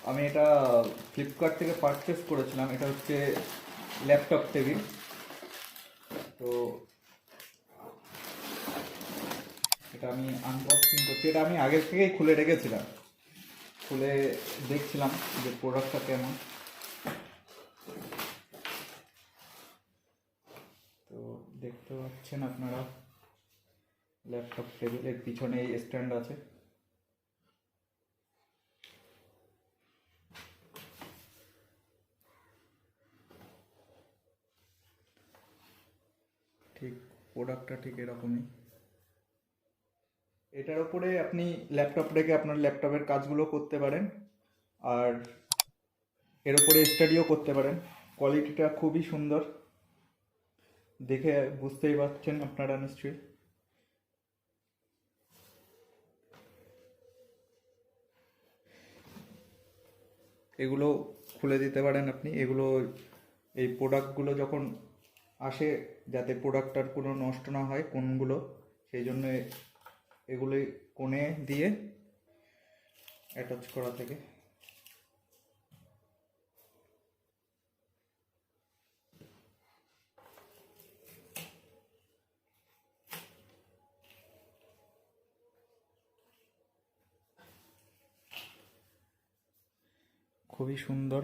আমি এটা ফ্লিপকার্ট থেকে পারচেস করেছিলাম। এটা হচ্ছে ল্যাপটপ টেবিল। তো এটা আমি আনবক্সিং করছি। এটা আমি আগের থেকেই খুলে রেখেছিলাম, খুলে দেখছিলাম যে প্রোডাক্টটা কেমন। তো দেখতে পাচ্ছেন আপনারা ল্যাপটপ টেবিলের পিছনে এই স্ট্যান্ড আছে। ঠিক প্রোডাক্টটা ঠিক এরকমই। এটার উপরে আপনি ল্যাপটপ রেখে আপনার ল্যাপটপের কাজগুলো করতে পারেন, আর এর উপরে স্টাডিও করতে পারেন। কোয়ালিটিটা খুবই সুন্দর, দেখে বুঝতেই পারছেন আপনারা নিশ্চয়ই। এগুলো খুলে দিতে পারেন আপনি। এগুলো এই প্রোডাক্টগুলো যখন আসে, যাতে প্রোডাক্টটার কোনো নষ্ট না হয় কোনগুলো, সেই জন্য এগুলি কোণে দিয়ে অ্যাটাচ করা থাকে। খুবই সুন্দর